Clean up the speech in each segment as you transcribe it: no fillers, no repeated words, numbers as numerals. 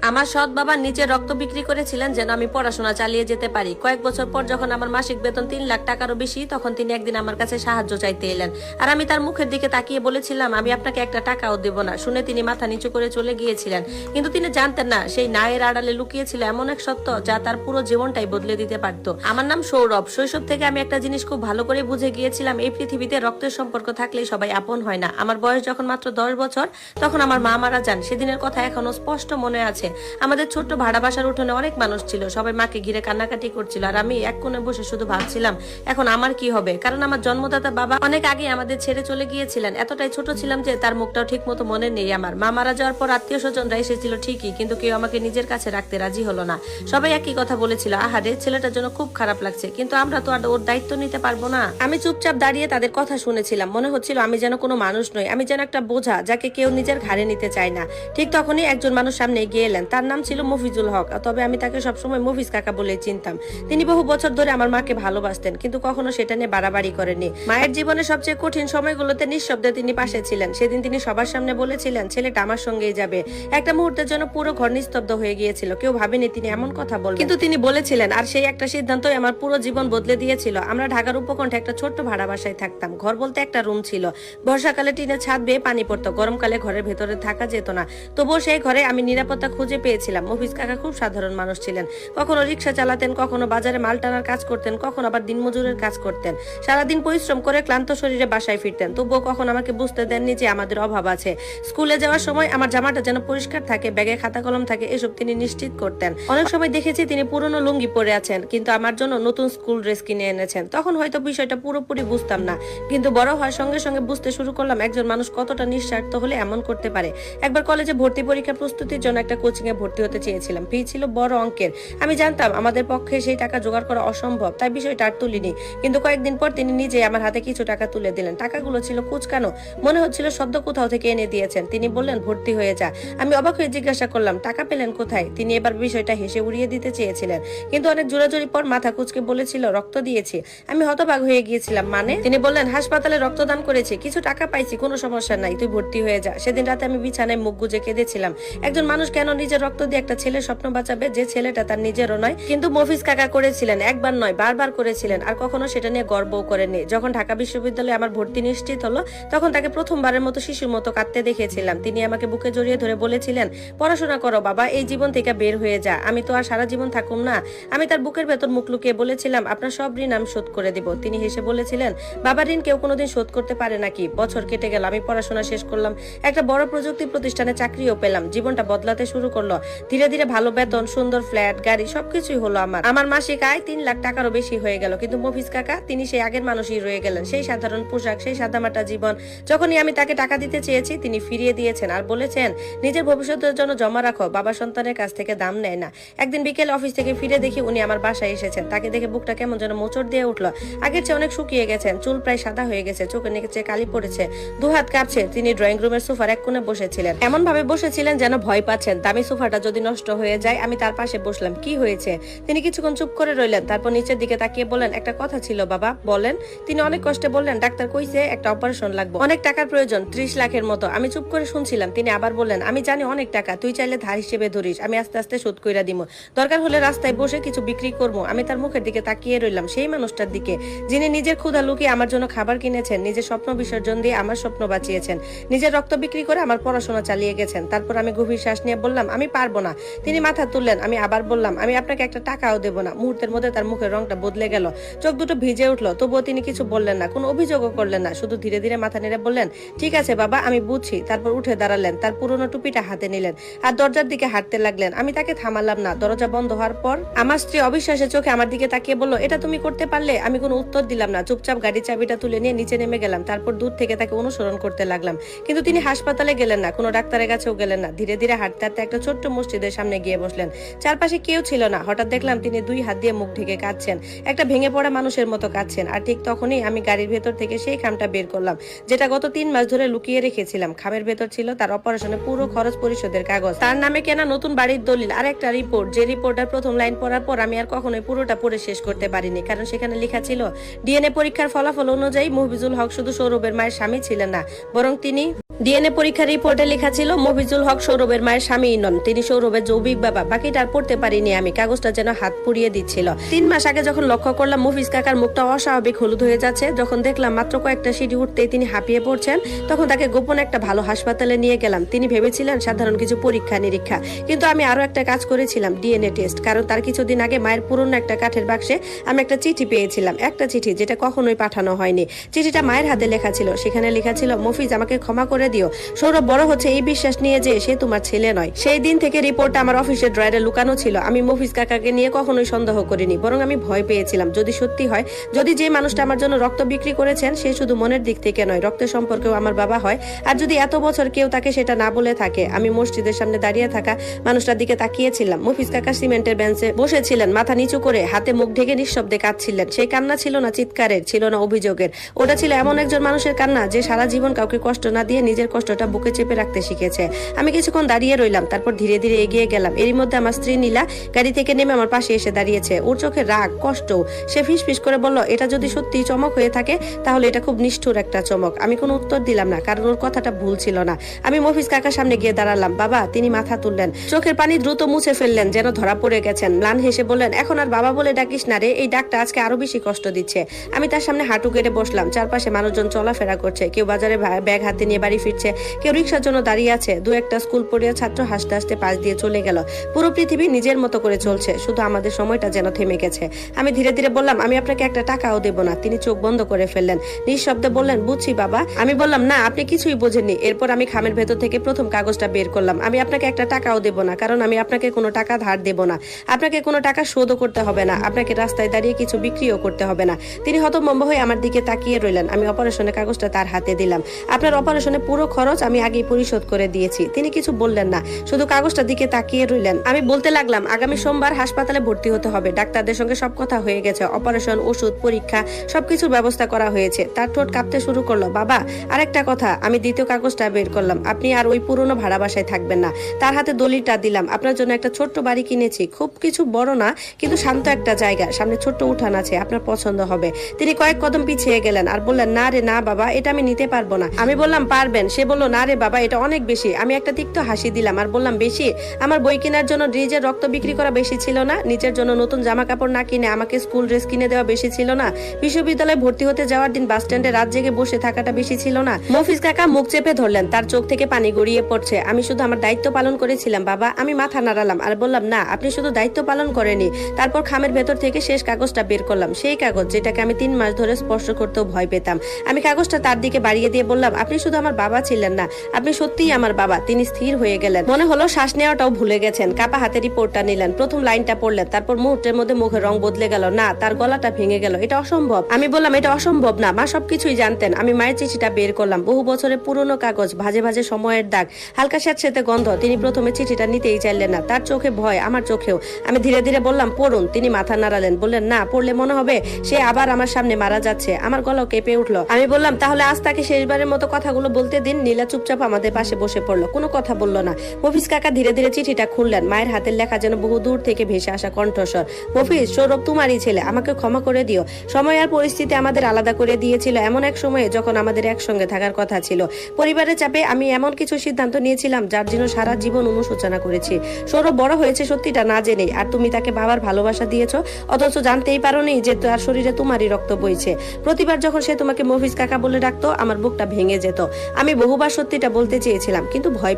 আমার সৎ বাবা নিজের রক্ত বিক্রি করেছিলেন যেন আমি পড়াশোনা চালিয়ে যেতে পারি। কয়েক বছর পর যখন আমার মাসিক বেতন 3 লাখ টাকারও বেশি, তখন তিনি একদিন আমার কাছে সাহায্য চাইতে এলেন। আর আমি তার মুখের দিকে তাকিয়ে বলেছিলাম, আমি আপনাকে একটা টাকাও দেব না। শুনে তিনি মাথা নিচু করে চলে গিয়েছিলেন, কিন্তু তিনি জানতেন না সেই নায়ের আড়ালে লুকিয়েছিল এমন এক সত্য যা তার পুরো জীবনটাই বদলে দিতে পারত। আমার নাম সৌরভ। শৈশব থেকে আমি একটা জিনিস খুব ভালো করে বুঝে গিয়েছিলাম, এই পৃথিবীতে রক্তের সম্পর্ক থাকলেই সবাই আপন হয় না। আমার বয়স যখন মাত্র 10 বছর, তখন আমার মা মারা যান। সেদিনের কথা এখনো স্পষ্ট মনে আছে। আমাদের ছোট্ট ভাড়া বাসার উঠোনে অনেক মানুষ ছিল, সবাই মাকে ঘিরে কান্নাকাটি করছিল, আর আমি এক কোণে বসে শুধু ভাবছিলাম এখন আমার কি হবে। কারণ আমার জন্মদাতা বাবা অনেক আগে আমাদের ছেড়ে চলে গিয়েছিলেন। এতটাই ছোট ছিলাম যে তার মুখটাও ঠিক মতো মনে নেই। আমার মা মারা যাওয়ার পর আত্মীয় স্বজনরা এসেছিল ঠিকই, কিন্তু কেউ আমাকে নিজের কাছে রাখতে রাজি হলো না। সবাই একই কথা বলেছিল, আহারে ছেলেটার জন্য খুব খারাপ লাগছে, কিন্তু আমরা তো আর ওর দায়িত্ব নিতে পারবো না। আমি চুপচাপ দাঁড়িয়ে তাদের কথা শুনেছিলাম। মনে হচ্ছিল আমি যেন কোনো মানুষ নই, আমি যেন একটা বোঝা যাকে কেউ নিজের ঘাড়ে নিতে চায় না। ঠিক তখনই একজন মানুষ সামনে এগিয়ে এলেন। তার নাম ছিল মফিজুল হক, তবে আমি তাকে সবসময় মফিজ কাকা বলে চিনতাম। তিনি বহু বছর ধরে আমার মাকে ভালোবাসতেন, কিন্তু কখনো সেটা নিয়ে বাড়াবাড়ি করেননি। মায়ের জীবনের সবচেয়ে কঠিন সময়গুলোতে নিঃশব্দে তিনি পাশে ছিলেন। সেদিন তিনি সবার সামনে বলেছিলেন, ছেলেটা আমার সঙ্গেই যাবে। একটা মুহূর্তের জন্য পুরো ঘর নিস্তব্ধ হয়ে গিয়েছিল। কেউ ভাবেনি তিনি এমন কথা বলবেন, কিন্তু তিনি বলেছিলেন। আর সেই একটা সিদ্ধান্তই আমার পুরো জীবন বদলে দিয়েছিল। আমরা ঢাকার উপকণ্ঠে একটা ছোট্ট ভাড়া বাসায় থাকতাম। ঘর বলতে একটা রুম ছিল। বর্ষাকালে টিনের ছাদ বেয়ে পানি পড়তো, গরমকালে ঘরের ভেতরে থাকা যেত না। তবুও সেই ঘরে আমি নিরাপত্তা খুঁজে পেয়েছিলাম। মফিজ কাকা খুব সাধারণ মানুষ ছিলেন। কখনো রিক্সা চালাতেন, কখনো বাজারে মাল টানার কাজ করতেন, কখনো আবার দিনমজুরের কাজ করতেন। সারাদিন পরিশ্রম করে ক্লান্ত শরীরে বাসায় ফিরতেন। তবুও কখনো আমাকে বুঝতে দেননি যে আমাদের অভাব আছে। স্কুলে যাওয়ার সময় আমার জামাটা যেন পরিষ্কার থাকে, ব্যাগে খাতা কলম থাকে, এসব তিনি নিশ্চিত করতেন। অনেক সময় দেখেছি তিনি পুরনো লুঙ্গি পরে আছেন, কিন্তু আমার জন্য নতুন স্কুল ড্রেস কিনে এনেছেন। তখন হয়তো বিষয়টা পুরোপুরি বুঝতাম না, কিন্তু বড় হওয়ার সঙ্গে সঙ্গে বুঝতে শুরু করলাম একজন মানুষ কতটা নিঃস্বার্থ হলে এমন করতে পারে। একবার কলেজে ভর্তি পরীক্ষার প্রস্তুতির জন্য একটা কোচিং এ ভর্তি হতে চেয়েছিলাম। ফি ছিল বড় অঙ্কের। আমি জানতাম আমাদের পক্ষে সেই টাকা জোগাড় করা অসম্ভব, তাই বিষয়টা আর তুলিনি। কিন্তু কয়েকদিন পর তিনি নিজে আমার হাতে কিছু টাকা তুলে দিলেন। টাকাগুলো ছিল কুচকানো, মনে হচ্ছিল সদ্য কোথাও থেকে এনে দিয়েছেন। তিনি বললেন, ভর্তি হয়ে যা। আমি অবাক হয়ে জিজ্ঞাসা করলাম, টাকা পেলেন কোথায়? তিনি এবার বিষয়টা হেসে উড়িয়ে দিতে চেয়েছিলেন, কিন্তু অনেক জোরাজোরি পর মাথা কুচকে বলেছিল, রক্ত দিয়েছি। আমি হতবাক হয়ে গিয়েছিলাম। মানে? তিনি বললেন, হাসপাতালে রক্তদান করেছি, কিছু টাকা পাইছি, কোনো সমস্যা নাই, তুই ভর্তি হয়ে যা। সেদিন রাতে আমি বিছানায় মুখ গুজে কেঁদেছিলাম। একজন মানুষ কেন নিজের রক্ত দিয়ে একটা ছেলের স্বপ্ন বাঁচাবে, যে ছেলেটা তার নিজেরও নয়? কিন্তু মফিজ কাকা করেছিলেন, একবার নয় বারবার করেছিলেন, আর কখনো সেটা নিয়ে গর্বও করেননি। যখন ঢাকা বিশ্ববিদ্যালয়ে আমার ভর্তি নিশ্চিত হলো, তখন তাকে প্রথমবারের মতো শিশুর মতো কাঁদতে দেখেছিলাম। তিনি আমাকে বুকে জড়িয়ে ধরে বলেছিলেন, পড়াশোনা করো বাবা, এই জীবন থেকে বের হয়ে যা। আমি তো আর সারা জীবন থাকুম না। আমি তার বুকের ভেতর মুখ লুকিয়ে বলেছিলাম, আপনার সব ঋণ আমি শোধ করে দিব। তিনি হেসে বলেছিলেন, বাবার ঋণ কেউ কোনোদিন শোধ করতে পারে নাকি? বছর কেটে গেল, আমি পড়াশোনা শেষ করলাম, একটা বড় প্রযুক্তি প্রতিষ্ঠানে চাকরিও পেলাম। জীবনটা বদলাতে শুরু করলো। ধীরে ধীরে ভালো বেতন, সুন্দর ফ্ল্যাট, গাড়ি, সবকিছুই হলো আমার মাসিক আয় 3 লাখ টাকারও বেশি হয়ে গেল। কিন্তু মফিজ কাকা, তিনি সেই আগের মানুষই রয়ে গেলেন। সেই সাধারণ পোশাক, সেই সাদামাটা জীবন। যখনই আমি তাকে টাকা দিতে চেয়েছি, তিনি ফিরিয়ে দিয়েছেন আর বলেছেন, নিজের ভবিষ্যতের জন্য জমা রাখো, বাবা সন্তানের কাছ থেকে দাম নেয় না। একদিন বিকেল অফিস থেকে ফিরে দেখি উনি আমার বাসায় এসেছেন। তাকে দেখে বুকটা কেমন যেন মোচড় দিয়ে উঠলো। আগের চেয়ে অনেক শুকিয়ে গেছেন, চুল প্রায় সাদা হয়ে গেছে, চোখের নিচে কালি পড়েছে, দুহাত কাঁপছে। তিনি ড্রয়িং রুমের সোফার এক কোণে বসেছিলেন, এমন ভাবে বসেছিলেন যেন ভয় পাচ্ছেন দামি সোফাটা যদি নষ্ট হয়ে যায়। আমি তার পাশে বসলাম। কি হয়েছে? তিনি কিছুক্ষণ চুপ করে রইলেন, তারপর নিচের দিকে তাকিয়ে বললেন, একটা কথা ছিল বাবা, বলেন। তিনি অনেক কষ্টে বললেন, ডাক্তার কইছে একটা অপারেশন লাগবে, অনেক টাকার প্রয়োজন, 30 লাখের মতো। আমি চুপ করে শুনছিলাম। তিনি আবার বললেন, আমি জানি অনেক টাকা, তুই চাইলে ধার হিসেবে ধরিস, আমি আস্তে আস্তে শোধ কইরা দিব, দরকার হলে রাস্তায় বসে কিছু বিক্রি করবো। আমি তার মুখের দিকে তাকিয়ে রইলাম, সেই মানুষটার দিকে যিনি নিজের ক্ষুধা লুকিয়ে আমার জন্য খাবার কিনেছেন, নিজের স্বপ্ন বিসর্জন দিয়ে আমার স্বপ্ন বাঁচিয়েছেন, নিজের রক্ত বিক্রি করে আমার পড়াশোনা চালিয়ে গেছেন। তারপর আমি গভীর শ্বাস নিয়ে বললাম, আমি পারবো না। তিনি মাথা তুললেন। আমি আবার বললাম, আমি আপনাকে একটা টাকাও দেবো না। মুহূর্তের মধ্যে তার মুখের রংটা বদলে গেল, চোখ দুটো ভিজে উঠলো। তবুও তিনি কিছু বললেন না, কোনো অভিযোগও করলেন না, শুধু ধীরে ধীরে মাথা নেড়ে বললেন, ঠিক আছে বাবা, আমি বুঝছি। তারপর উঠে দাঁড়ালেন, তার পুরনো টুপিটা হাতে নিলেন আর দরজার দিকে হাঁটতে লাগলেন। আমি তাকে থামালাম না। দরজা বন্ধ হওয়ার পর আমার স্ত্রী অবিশ্বাসের চোখে আমার দিকে তাকিয়ে বলল, এটা তুমি করতে পারলে? আমি কোনো উত্তর দিলাম না, চুপচাপ গাড়ির চাবিটা তুলে নিয়ে নিচে নেমে গেলাম। তারপর দূর থেকে তাকে অনুসরণ করতে লাগলাম। কিন্তু তিনি হাসপাতালে গেলেন না, কোনো ডাক্তারের কাছেও গেলেন না। ধীরে ধীরে হাঁটতে হাঁটতে একটা ছোট্ট মসজিদের সামনে গিয়ে বসলেন। চারপাশে কেউ ছিল না। হঠাৎ দেখলাম তিনি 2 হাত দিয়ে মুখ ঢেকে কাঁদছেন, একটা ভেঙে পড়া মানুষের মতো কাঁদছেন। আর ঠিক তখনই আমি গাড়ির ভেতর থেকে সেই খামটা বের করলাম, যেটা গত 3 মাস ধরে লুকিয়ে রেখেছিলাম। খামের ভেতর ছিল তার অপারেশনের পুরো খরচ পরিশোধের কাগজ, তার নামে কেনা নতুন বাড়ির দলিল, আর একটা রিপোর্ট, যে রিপোর্টের প্রথম লাইন পড়ার পর আমি আর কখনোই পুরোটা পড়ে শেষ করতে পারিনি। কারণ সেখানে লেখা ছিল, ডিএনএ পরীক্ষার ফলাফল অনুযায়ী মফিজুল হক শুধু সৌরভের মায়ের স্বামী ছিলেন না, বরং তিনি ডিএনএ পরীক্ষার রিপোর্টে লেখা ছিল মফিজুল হক সৌরভের মায়ের স্বামী নন, তিনি সৌরভের যৌবিক বাবা। বাকিটা আর পড়তে পারিনি আমি, কাগজটা যেন হাত পুড়িয়ে দিচ্ছিল। 3 মাস আগে যখন লক্ষ্য করলাম মফিজ কাকার মুখটা অস্বাভাবিক হলুদ হয়ে যাচ্ছে, যখন দেখলাম মাত্র কয়েকটা সিঁড়ি উঠতেই তিনি হাঁপিয়ে পড়ছেন, তখন তাকে গোপন একটা ভালো হাসপাতালে নিয়ে গেলাম। তিনি ভেবেছিলেন সাধারণ কিছু পরীক্ষা নিরীক্ষা, কিন্তু আমি আরো একটা কাজ করেছিলাম, ডিএনএ টেস্ট। কারণ তার কিছুদিন আগে মায়ের পুরনো একটা কাঠের বাক্সে আমি একটা চিঠি পেয়েছিলাম, একটা চিঠি যেটা কখনোই পাঠানো হয়নি। চিঠিটা মায়ের হাতে লেখা ছিল, সেখানে লেখা ছিল, মফিজ আমাকে ক্ষমা করে দিও, সৌরভ বড় হচ্ছে এই বিশ্বাস নিয়ে যে সে তোমার ছেলে নয়। সেই দিন থেকে রিপোর্টটা আমার অফিসের ড্রয়ারে লুকানো ছিল। আমি মফিজ কাকাকে নিয়ে কখনোই সন্দেহ করিনি, বরং আমি ভয় পেয়েছিলাম যদি সত্যি হয়, যদি যে মানুষটা আমার জন্য রক্ত বিক্রি করেছেন সে শুধু মনের দিক থেকে নয়, রক্তের সম্পর্কেও আমার বাবা হয়, আর যদি এত বছর কেউ তাকে সেটা না বলে থাকে। আমি মসজিদের সামনে দাঁড়িয়ে থাকা মানুষটার দিকে তাকিয়েছিলাম। মফিজ কাকা সিমেন্টের বেঞ্চে বসেছিলেন, মাথা নিচু করে, হাতে মুখ ঢেকে নিঃশব্দে কাঁদছিলেন। সেই কান্না ছিল না চিৎকারের, ছিল না অভিযোগের, ওটা ছিল এমন একজন মানুষের কান্না যে সারা জীবন কাউকে কষ্ট না দিয়ে নিজের কষ্টটা বুকে চেপে রাখতে শিখেছে। আমি কিছুক্ষণ দাঁড়িয়ে রইলাম, তারপর ধীরে ধীরে এগিয়ে গেলাম। এরই মধ্যে আমার স্ত্রী নীলা গাড়ি থেকে নেমে আমার পাশে এসে দাঁড়িয়েছে। ওর চোখে রাগ, কষ্ট। সে ফিসফিস করে বলল, এটা যদি সত্যি চমক হয়ে থাকে তাহলে এটা খুব নিষ্ঠুর একটা চমক। আমি কোনো উত্তর দিলাম না, কারণ ওর কথাটা ভুল ছিল না। আমি মফিজ কাকার সামনে গিয়ে দাঁড়ালাম। বাবা, তিনি মাথা তুললেন, চোখের পানি দ্রুত মুছে ফেললেন, যেন ধরা পড়ে গেছেন। ম্লান হেসে বললেন, এখন আর বাবা বলে ডাকিস না রে, এই ডাকটা আজকে আরো বেশি কষ্ট দিচ্ছে। আমি তার সামনে হাঁটু কেটে বসলাম। চারপাশে মানুষজন চলাফেরা করছে, কেউ বাজারে ব্যাগ হাতে নিয়ে বাড়ি ফিরছে, কেউ রিক্সার জন্য দাঁড়িয়ে আছে। দু একটা স্কুল পড়িয়া ছাত্র হাসতে হাসতে পাশ দিয়ে চলে গেল। পুরো পৃথিবী নিজের মতো করে চলছে, শুধু আমাদের সময়টা যেন থেমে গেছে। আমি ধীরে ধীরে বললাম, আমি আপনাকে একটা টাকাও দেব না। তিনি চোখ বন্ধ করে ফেললেন, নিঃশব্দে বললেন, বুঝছি বাবা। আমি বললাম, না, আপনি কিছুই বোঝেননি। এরপর আমি খামের ভেতর থেকে প্রথম কাগজটা বের করলাম। আমি আপনাকে একটা টাকাও দেব না, কারণ আমি আপনাকে কোনো টাকা ধার দেব না, আপনাকে কোনো টাকা শোধও করতে হবে না, আপনাকে রাস্তায় দাঁড়িয়ে কিছু বিক্রিও করতে হবে না। তিনি হতভম্ব হয়ে আমার দিকে তাকিয়ে রইলেন। আমি অপারেশনের কাগজটা তার হাতে দিলাম। আপনার অপারেশনের পুরো খরচ আমি আগেই পরিশোধ করে দিয়েছি। তিনি কিছু বললেন না, শুধু কাগজটার দিকে তাকিয়ে রইলেন। আমি বলতে লাগলাম, আগামী সোমবার হাসপাতালে ভর্তি হতে হবে, ডাক্তারদের সঙ্গে সব কথা হয়ে গেছে, অপারেশন, ওষুধ, পরীক্ষা সবকিছুর ব্যবস্থা করা হয়েছে। তার ঠোঁট কাঁপতে শুরু করলো। বাবা, আরেকটা কথা। আমি দ্বিতীয় কাগজটা বের করলাম। আপনি আর ওই পুরনো ভাড়া বাসায় থাকবেন না। তার হাতে দলিলটা দিলাম। আপনার জন্য একটা ছোট্ট বাড়ি কিনেছি, খুব কিছু বড় না, কিন্তু শান্ত একটা জায়গা, সামনে ছোট্ট উঠান আছে, আপনার পছন্দ হবে। তিনি কয়েক কদম পিছিয়ে গেলেন আর বললেন, না রে না বাবা, এটা আমি নিতে পারবো না। আমি বললাম, পারবেন। সে বলল, না রে বাবা, এটা অনেক বেশি। আমি একটা তিক্ত হাসি দিলাম আর বললাম, বেশি? আমার বই কেনার জন্য নিজের রক্ত বিক্রি করা বেশি ছিল না? নিজের জন্য নতুন জামা কাপড় না কিনে আমাকে স্কুল ড্রেস কিনে দেওয়া বেশি ছিল না? বিশ্ববিদ্যালয়ে ভর্তি হতে যাওয়ার দিন বাস স্ট্যান্ডে রাত জেগে বসে থাকাটা বেশি ছিল না? মফিজ কাকা মুখ চেপে ধরলেন, তার চোখ থেকে পানি গড়িয়ে পড়ছে। আমি শুধু আমার দায়িত্ব পালন করেছিলাম বাবা। আমি মাথা নাড়ালাম আর বললাম, না, আপনি শুধু দায়িত্ব পালন করেনি। তারপর খামের ভেতর থেকে শেষ কাগজটা বের করলাম, সেই কাগজ যেটাকে আমি 3 মাস ধরে স্পর্শ করতেও ভয় পেতাম। আমি কাগজটা তার দিকে বাড়িয়ে দিয়ে বললাম, আপনি শুধু আমার বাবা ছিলেন না, আপনি সত্যিই আমার বাবা। তিনি স্থির হয়ে গেলেন, মনে হলো শ্বাস নেওয়াটাও ভুলে গেছেন। কাপা হাতে রিপোর্টটা নিলেন, প্রথম লাইনটা পড়লেন, তারপর মুহূর্তের মধ্যে মুখের রং বদলে গেল। না, তার গলাটা ভেঙে গেল। এটা অসম্ভব। আমি বললাম, এটা অসম্ভব না, মা সবকিছুই জানতেন। আমি মায়ের চিঠিটা বের করলাম, বহু বছরের পুরনো কাগজ, ভাজে ভাজে সময়ের দাগ, হালকা স্যাঁতসেঁতে গন্ধ। তিনি প্রথমে চিঠিটা নিতেই চাইলেন না, তার চোখে ভয়, আমার চোখেও। আমি ধীরে ধীরে বললাম, পড়ুন। তিনি মাথা নাড়ালেন, বললেন, না, পড়লে মনে হবে সে আবার আমার সামনে মারা যাচ্ছে। আমার গলাও কেঁপে উঠলো। আমি বললাম, তাহলে আজ তাকে শেষবারের মতো কথাগুলো বলতে দিন। নীলা চুপচাপ আমাদের পাশে বসে পড়লো, কোনো কথা বললো না। মফিজ কাকা ধীরে ধীরে চিঠিটা খুললেন। মায়ের হাতের লেখা যেন বহু দূর থেকে ভেসে আসা কণ্ঠস্বর। মফিজ, সৌরভ তোমারই ছেলে, আমাকে ক্ষমা করে দিও। সময় আর পরিস্থিতি আমাদের আলাদা করে দিয়েছিল এমন এক সময়ে যখন আমাদের একসঙ্গে থাকার কথা ছিল। পরিবারের চাপে আমি এমন কিছু সিদ্ধান্ত নিয়েছিলাম যার জন্য সারা জীবন অনুশোচনা করেছি। সৌরভ বড় হয়েছে সত্যিটা না জেনে, আর তুমি তাকে বাবার ভালোবাসা দিয়েছো, অথচ জানতেই পারোনি যে তার শরীরে তোমারই রক্ত বইছে। প্রতিবার যখন সে তোমাকে মফিজ কাকা বলে ডাকতো আমার বুকটা ভেঙে যেত। আমি বহুবার সত্যিটা বলতে চেয়েছিলাম, কিন্তু ভয়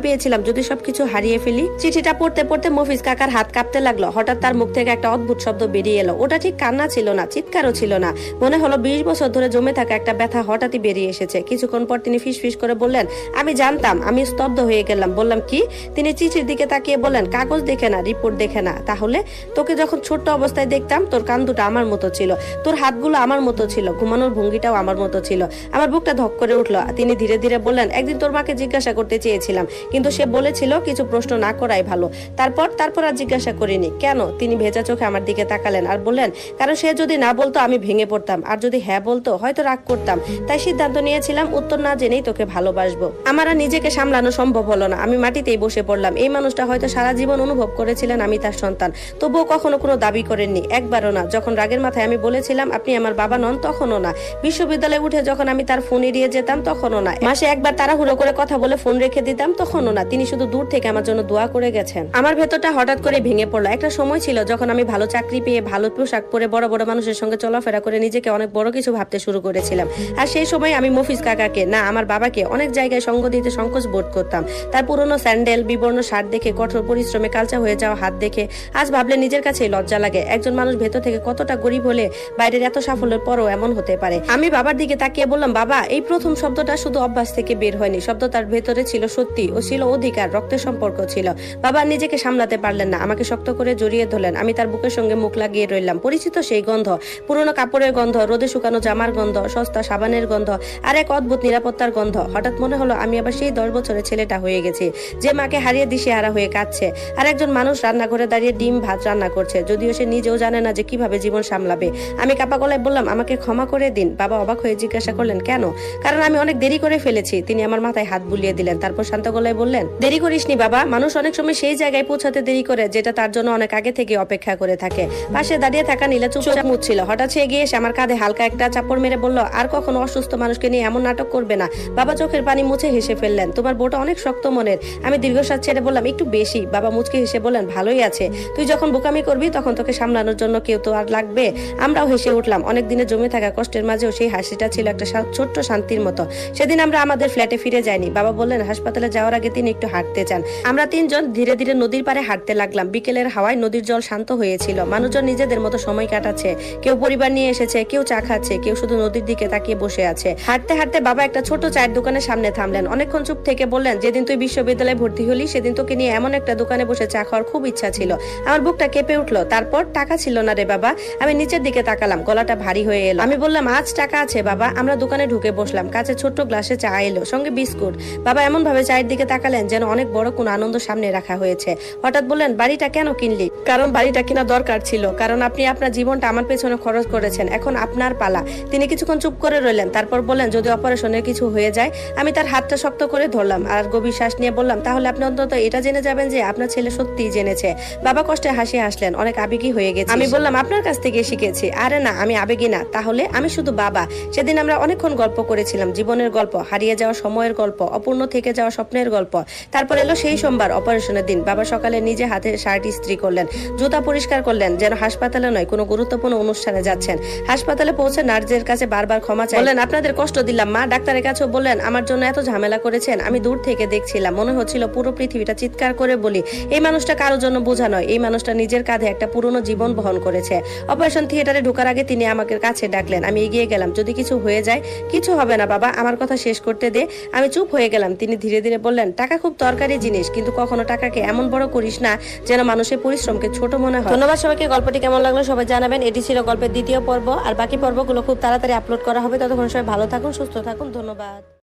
পেয়েছিলাম যদি সবকিছু হারিয়ে ফেলি। চিঠিটা পড়তে পড়তে মফিজ কাকার হাত কাঁপতে লাগলো। হঠাৎ তার মুখ থেকে একটা অদ্ভুত শব্দ বেরিয়ে এলো। ওটা ঠিক কান্না ছিল না, চিৎকারও ছিল না। মনে হলো 20 বছর ধরে জমে থাকা একটা ব্যথা হঠাৎই বেরিয়ে এসেছে। কিছুক্ষণ পর তিনি ফিসফিস করে বললেন, আমি জানতাম। আমি স্তব্ধ হয়ে গেলাম। বললাম, কি? তিনি চিঠির দিকে তাকিয়ে বললেন, কাগজ দেখে না, রিপোর্ট দেখে না। তাহলে? তোকে যখন ছোট্ট অবস্থায় দেখতাম তোর কান দুটো আমার মতো ছিল, তোর হাতগুলো আমার মতো ছিল, ঘুমানোর ভঙ্গিটাও আমার মতো ছিল। আমার বুকটা ধক করে উঠলো। তিনি ধীরে ধীরে বললেন, একদিন তোর মাকে জিজ্ঞাসা করতে চেয়েছিলাম, কিন্তু সে বলেছিল কিছু প্রশ্ন না করাই ভালো। তারপর আর জিজ্ঞাসা করিনি। কেন? তিনি ভেজা চোখে আমার দিকে তাকালেন আর বললেন, কারণ সে যদি না বলতো আমি ভেঙে পড়তাম, আর যদি হ্যাঁ বলতো হয়তো রাগ করতাম। তাই সিদ্ধান্ত নিয়েছিলাম উত্তর না জেনেই তোকে ভালোবাসবো। আমার আর নিজেকে সামলানো সম্ভব হলো না। আমি মাটিতেই বসে পড়লাম। এই মানুষটা হয়তো সারা জীবন অনুভব করেছিলেন আমি তার সন্তান, তবুও কখনো কোনো দাবি করেননি, একবারও না। যখন রাগের মাথায় আমি বলেছিলাম আপনি আমার বাবা নন, তখনও না। বিশ্ববিদ্যালয়ে উঠে যখন আমি তার ফোন এড়িয়ে যেতাম তখন তখনও না, মাসে একবার তাড়াহুড়ো করে কথা বলে ফোন রেখে দিতাম তখনও না, তিনি শুধু দূর থেকে আমার জন্য দোয়া করে গেছেন। আমার ভেতরটা হঠাৎ করে ভেঙে পড়লো। একটা সময় ছিল যখন আমি ভালো চাকরি পেয়ে ভালো পোশাক পরে বড় বড় মানুষের সঙ্গে চলাফেরা করে নিজেকে অনেক বড় কিছু ভাবতে শুরু করেছিলাম। আর সেই সময় আমি মফিজ কাকাকে না আমার বাবাকে অনেক জায়গায় সঙ্গ দিতে সংকোচ বোধ করতাম। তার পুরনো স্যান্ডেল, বিবর্ণ শার্ট দেখে, কঠোর পরিশ্রমে কালচা হয়ে যাওয়া হাত দেখে আজ ভাবলে নিজের কাছেই লজ্জা লাগে। একজন মানুষ ভেতর থেকে কতটা গরিব হলে বাইরের এত সাফল্যের পরও এমন হতে পারে। আমি বাবার দিকে তাকিয়ে বললাম, বাবা, এই প্রথম শব্দটা শুধু অভ্যাস থেকে বের হয়নি, শব্দ তার ভেতরে ছিল সত্যি ও ছিল অধিকার, রক্তের সম্পর্ক ছিল। বাবা নিজেকে সামলাতে পারলেন না, আমাকে শক্ত করে জড়িয়ে ধরলেন। আমি তার বুকের সঙ্গে মুখ লাগিয়ে রইলাম। পরিচিত সেই গন্ধ, পুরনো কাপড়ের গন্ধ, রোদে শুকানো জামার গন্ধ, সস্তা সাবানের গন্ধ, আর এক অদ্ভুত নিরাপত্তার গন্ধ। হঠাৎ মনে হলো আমি আবার সেই 10 বছরের ছেলেটা হয়ে গেছি, যে মাকে হারিয়ে দিশেহারা হয়ে কাঁদছে। আর একজন মানুষ রান্নাঘরে দাঁড়িয়ে ডিম ভাত রান্না করছে, যদিও সে নিজেও জানে না যে কিভাবে জীবন সামলাবে। আমি কাপা গলায় বললাম, আমাকে ক্ষমা করে দিন। বাবা অবাক হয়ে জিজ্ঞাসা করলেন, কেন? কারণ আমি অনেক দেরি করে ফেলেছি। তিনি আমার মাথায় হাত বুলিয়ে দিলেন, তারপর শান্ত গলায় বললেন, দেরি করিসনি বাবা, মানুষ অনেক সময় সেই জায়গায় পৌঁছাতে দেরি করে যেটা তার জন্য অনেক আগে থেকে অপেক্ষা করে থাকে। পাশে দাঁড়িয়ে থাকা নীলা চুপচাপ মুছছিল। হঠাৎ সে এগিয়ে এসে আমার কাঁধে হালকা একটা চাপড় মেরে বলল, আর কখনো অসুস্থ মানুষকে নিয়ে এমন নাটক করবে না। বাবা চোখের পানি মুছে হেসে ফেললেন, তোমার বউটা অনেক শক্ত মনের। আমি দীর্ঘশ্বাস ছেড়ে বললাম, একটু বেশি। বাবা মুচকে হেসে বললেন, ভালোই আছে, তুই যখন বোকামি করবি তখন তোকে সামলানোর জন্য কেউ তো আর লাগবে। আমরাও হেসে উঠলাম। অনেক দিনে জমে থাকা কষ্টের মাঝেও সেই হাসিটা ছিল একটা ছোট্ট শান্তির মতো। সেদিন আমরা আমাদের ফ্ল্যাটে ফিরে যাইনি। বাবা বললেন, হাসপাতালে যাওয়ার আগে তিনি একটু হাঁটতে চান। আমরা তিনজন ধীরে ধীরে নদীর পাড়ে হাঁটতে লাগলাম। বিকেলের হাওয়ায় নদীর জল শান্ত হয়েছিল। মানুষজন নিজেদের মতো সময় কাটাচ্ছে, কেউ পরিবার নিয়ে এসেছে, কেউ চা খাচ্ছে, কেউ শুধু নদীর দিকে তাকিয়ে বসে আছে। হাঁটতে হাঁটতে বাবা একটা ছোট চায়ের দোকানের সামনে থামলেন। অনেকক্ষণ চুপ থেকে বললেন, যেদিন তুই বিশ্ববিদ্যালয়ে ভর্তি হলি সেদিন তোকে নিয়ে এমন একটা দোকানে বসে চা খাওয়ার খুব ইচ্ছা ছিল। আমার বুকটা কেঁপে উঠলো। তারপর, টাকা ছিল না রে বাবা। আমি নিচের দিকে তাকালাম, গলাটা ভারী হয়ে এলো। আমি বললাম, আজ টাকা আছে বাবা। আমরা দোকানে ঢুকে বসলাম। কাছে ছোট্ট গ্লাসে চা এলো, সঙ্গে বিস্কুট। বাবা এমন ভাবে চায়ের দিকে তাকালেন যেন অনেক বড় কোন আনন্দ সামনে রাখা হয়েছে। হঠাৎ বললেন, বাড়িটা কেন কিনলি? কারণ বাড়িটা কিনা দরকার ছিল, কারণ আপনি আপনার জীবনটা আমার পেছনে খরচ করেছেন, এখন আপনার পালা। তিনি কিছুক্ষণ চুপ করে রইলেন, তারপর বললেন, যদি অপারেশনের কিছু হয়ে যায়? আমি তার হাতটা শক্ত করে ধরলাম আর গভীর শ্বাস নিয়ে বললাম, তাহলে আপনি অন্তত এটা জেনে যাবেন যে আপনার ছেলে সত্যিই জেনেছে। বাবা কষ্টে হাসি হাসলেন, অনেক আবেগী হয়ে গেছে। আমি বললাম, আপনার কাছ থেকে শিখেছি। আরে না, আমি আবেগী না। তাহলে আমি শুধু বাবা। সেদিন আমরা অনেকক্ষণ গল্প করেছিলাম, জীবনের গল্প, হারিয়ে যাওয়া সময়ের গল্প, অপূর্ণ থেকে যাওয়া স্বপ্নের গল্প। তারপর এলো সেই সোমবার, অপারেশনের দিন। বাবা সকালে নিজে হাতে শার্ট ইস্ত্রি করলেন, জুতা পরিষ্কার করলেন, যেন হাসপাতালে নয় কোনো গুরুত্বপূর্ণ অনুষ্ঠানে যাচ্ছেন। হাসপাতালে পৌঁছে নার্সের কাছে বারবার ক্ষমা চাইলেন, আপনাদের কষ্ট দিলাম মা। ডাক্তারের কাছেও বললেন, আমার জন্য এত ঝামেলা করেছেন। আমি দূর থেকে দেখছিলাম, মনে হচ্ছিল পুরো পৃথিবীটা চিৎকার করে বলি, এই মানুষটা কারোর জন্য বোঝা নয়, এই মানুষটা নিজের কাঁধে একটা পুরনো জীবন বহন করেছে। অপারেশন থিয়েটারে ঢোকার আগে তিনি আমাকে কাছে ডাকলেন। আমি এগিয়ে গেলাম, যদি কিছু হয়ে যায়? কিছু হবে না বাবা, আমার কথা শেষ করতে দে। আমি চুপ হয়ে গেলাম। তিনি ধীরে ধীরে বললেন, টাকা খুব দরকারি জিনিস, কিন্তু কখনো টাকাকে এমন বড় করিস না যেন মানুষের পরিশ্রমকে ছোট মনে হয়। ধন্যবাদ সবাইকে। গল্পটি কেমন লাগলো সবাই জানাবেন। এটি ছিল গল্পের দ্বিতীয় পর্ব, আর বাকি পর্বগুলো খুব তাড়াতাড়ি আপলোড করা হবে। ততক্ষণ সবাই ভালো থাকুন, সুস্থ থাকুন। ধন্যবাদ।